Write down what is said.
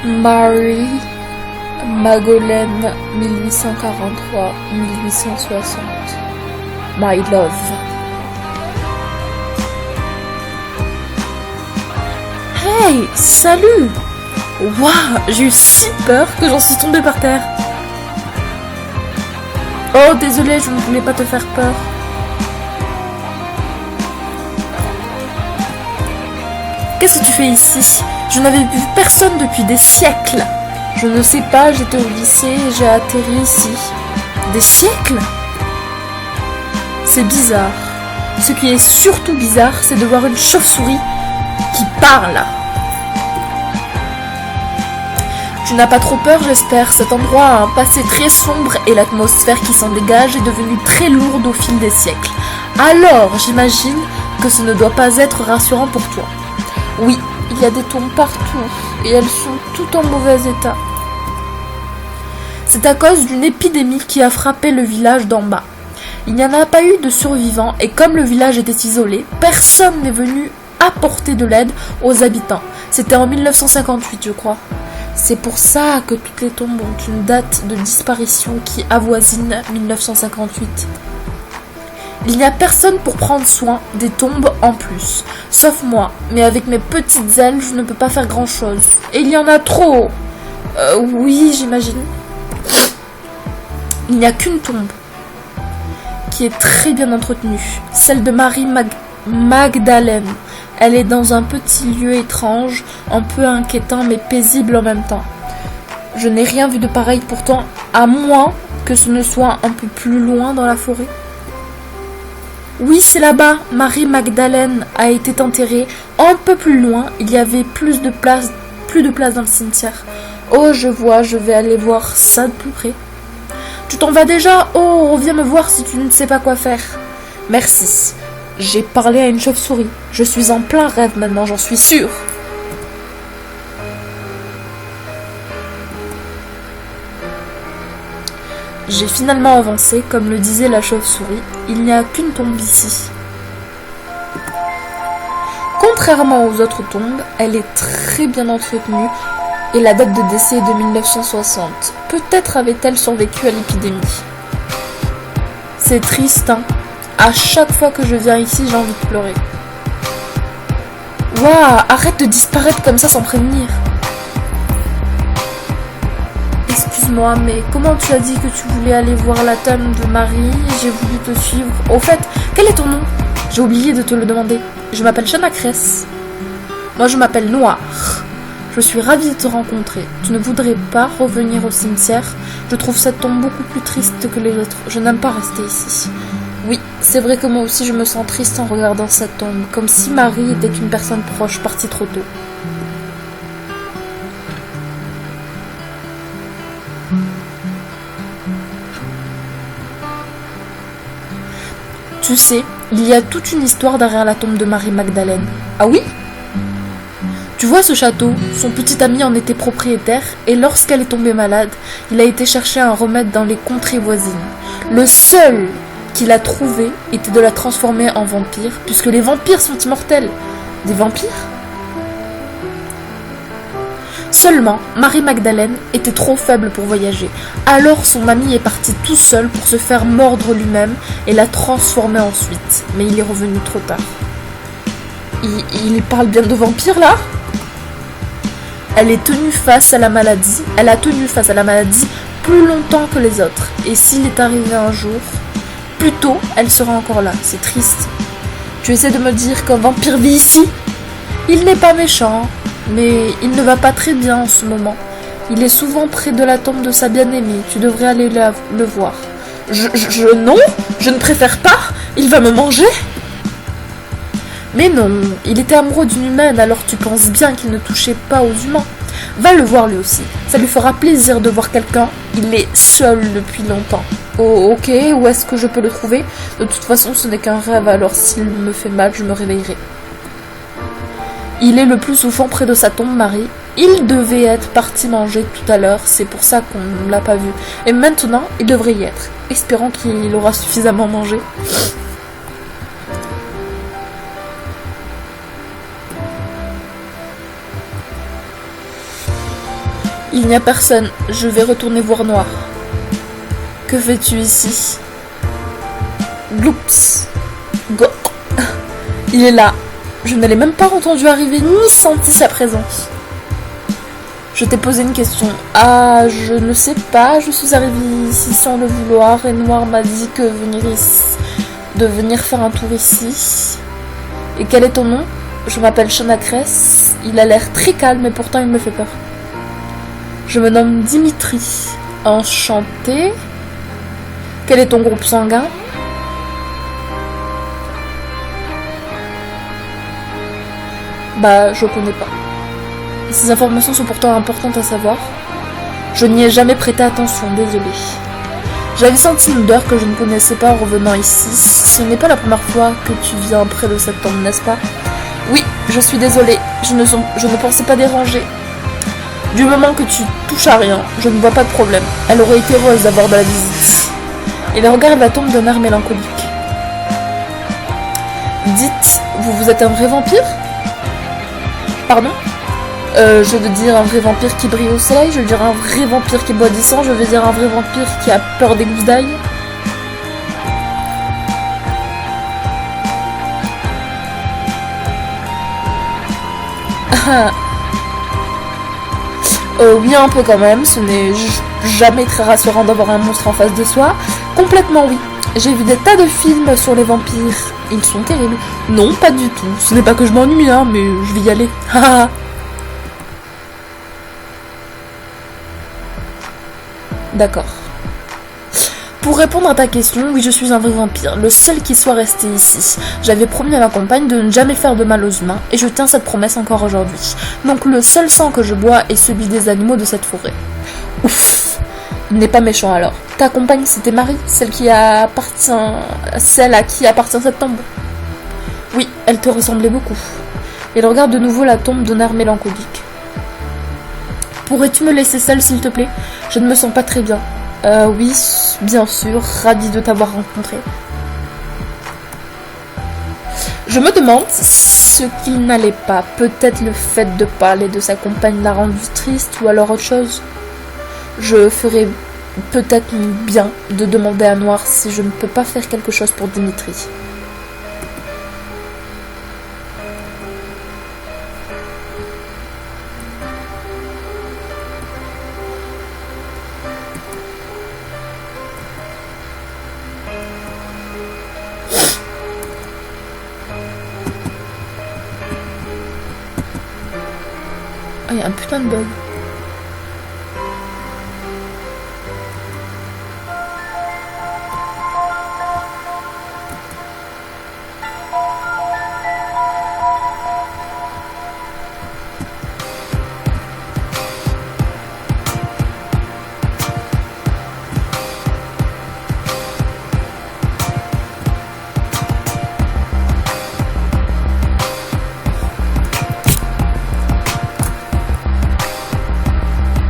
Marie Magdalene 1843-1860. My love. Hey, salut! Waouh, j'ai eu si peur que j'en suis tombée par terre. Oh, désolée, je ne voulais pas te faire peur. Qu'est-ce que tu fais ici? Je n'avais vu personne depuis des siècles. Je ne sais pas, j'étais au lycée et j'ai atterri ici. Des siècles? C'est bizarre. Ce qui est surtout bizarre, c'est de voir une chauve-souris qui parle. Tu n'as pas trop peur, j'espère. Cet endroit a un passé très sombre et l'atmosphère qui s'en dégage est devenue très lourde au fil des siècles. Alors, j'imagine que ce ne doit pas être rassurant pour toi. Oui, il y a des tombes partout et elles sont toutes en mauvais état. C'est à cause d'une épidémie qui a frappé le village d'en bas. Il n'y en a pas eu de survivants et comme le village était isolé, personne n'est venu apporter de l'aide aux habitants. C'était en 1958, je crois. C'est pour ça que toutes les tombes ont une date de disparition qui avoisine 1958. Il n'y a personne pour prendre soin des tombes en plus, sauf moi, mais avec mes petites ailes, je ne peux pas faire grand-chose. Et il y en a trop. Oui, j'imagine. Il n'y a qu'une tombe qui est très bien entretenue, celle de Marie Magdalene. Elle est dans un petit lieu étrange, un peu inquiétant mais paisible en même temps. Je n'ai rien vu de pareil pourtant, à moins que ce ne soit un peu plus loin dans la forêt. Oui, c'est là-bas. Marie Magdalene a été enterrée un peu plus loin. Il y avait plus de place dans le cimetière. Oh, je vois, je vais aller voir ça de plus près. Tu t'en vas déjà? Oh, reviens me voir si tu ne sais pas quoi faire. Merci. J'ai parlé à une chauve-souris. Je suis en plein rêve maintenant, j'en suis sûre. J'ai finalement avancé, comme le disait la chauve-souris. Il n'y a qu'une tombe ici. Contrairement aux autres tombes, elle est très bien entretenue et la date de décès est de 1960. Peut-être avait-elle survécu à l'épidémie. C'est triste, hein? À chaque fois que je viens ici, j'ai envie de pleurer. Waouh, arrête de disparaître comme ça sans prévenir. Excuse-moi, mais comment tu as dit que tu voulais aller voir la tombe de Marie? J'ai voulu te suivre. Au fait, quel est ton nom? J'ai oublié de te le demander. Je m'appelle Shana Cress. Moi, je m'appelle Noir. Je suis ravie de te rencontrer. Tu ne voudrais pas revenir au cimetière? Je trouve cette tombe beaucoup plus triste que les autres. Je n'aime pas rester ici. Oui, c'est vrai que moi aussi je me sens triste en regardant cette tombe, comme si Marie était une personne proche, partie trop tôt. Tu sais, il y a toute une histoire derrière la tombe de Marie Magdalene. Ah oui? Tu vois ce château? Son petit ami en était propriétaire et lorsqu'elle est tombée malade, il a été chercher un remède dans les contrées voisines. Le seul qu'il a trouvé était de la transformer en vampire, puisque les vampires sont immortels. Des vampires? Seulement, Marie Magdalene était trop faible pour voyager. Alors son ami est parti tout seul pour se faire mordre lui-même et la transformer ensuite. Mais il est revenu trop tard. Il parle bien de vampires là? Elle est tenue face à la maladie. Elle a tenu face à la maladie plus longtemps que les autres. Et s'il est arrivé un jour, plus tôt, elle sera encore là. C'est triste. Tu essaies de me dire qu'un vampire vit ici? Il n'est pas méchant, mais il ne va pas très bien en ce moment. Il est souvent près de la tombe de sa bien-aimée. Tu devrais aller le voir. Non, je ne préfère pas. Il va me manger. Mais non, il était amoureux d'une humaine, alors tu penses bien qu'il ne touchait pas aux humains. Va le voir lui aussi. Ça lui fera plaisir de voir quelqu'un. Il est seul depuis longtemps. Oh, ok, où est-ce que je peux le trouver? De toute façon, ce n'est qu'un rêve, alors s'il me fait mal, je me réveillerai. Il est le plus souvent près de sa tombe, Marie. Il devait être parti manger tout à l'heure, c'est pour ça qu'on ne l'a pas vu. Et maintenant, il devrait y être. Espérons qu'il aura suffisamment mangé. Il n'y a personne, je vais retourner voir Noir. Que fais-tu ici? Gloups. Go. Il est là. Je ne l'ai même pas entendu arriver ni senti sa présence. Je t'ai posé une question. Ah, je ne sais pas, je suis arrivée ici sans le vouloir et Noir m'a dit que de venir faire un tour ici. Et quel est ton nom? Je m'appelle Chanacress. Il a l'air très calme et pourtant il me fait peur. Je me nomme Dimitri. Enchanté. Quel est ton groupe sanguin? Bah, je connais pas. Ces informations sont pourtant importantes à savoir. Je n'y ai jamais prêté attention, désolé. J'avais senti une odeur que je ne connaissais pas en revenant ici. Ce n'est pas la première fois que tu viens près de cette tombe, n'est-ce pas? Oui, je suis désolée. Je ne pensais pas déranger. Du moment que tu touches à rien, je ne vois pas de problème. Elle aurait été heureuse d'avoir de la visite. Il regarde la tombe d'un air mélancolique. Dites, vous êtes un vrai vampire? Pardon? Je veux dire un vrai vampire qui brille au soleil, je veux dire un vrai vampire qui boit du sang, je veux dire un vrai vampire qui a peur des gousses d'ail. Oui, un peu quand même, ce n'est jamais très rassurant d'avoir un monstre en face de soi. Complètement oui. J'ai vu des tas de films sur les vampires. Ils sont terribles. Non, pas du tout. Ce n'est pas que je m'ennuie, hein, mais je vais y aller. D'accord. Pour répondre à ta question, oui, je suis un vrai vampire, le seul qui soit resté ici. J'avais promis à ma compagne de ne jamais faire de mal aux humains, et je tiens cette promesse encore aujourd'hui. Donc le seul sang que je bois est celui des animaux de cette forêt. Ouf. Il n'est pas méchant alors. Ta compagne, c'était Marie, celle à qui appartient cette tombe. Oui, elle te ressemblait beaucoup. Il regarde de nouveau la tombe d'un air mélancolique. Pourrais-tu me laisser seule, s'il te plaît? Je ne me sens pas très bien. Oui, bien sûr, ravie de t'avoir rencontré. Je me demande ce qu'il n'allait pas. Peut-être le fait de parler de sa compagne l'a rendu triste ou alors autre chose. Je ferais peut-être bien de demander à Noir si je ne peux pas faire quelque chose pour Dimitri. Ah, il y a un putain de bug.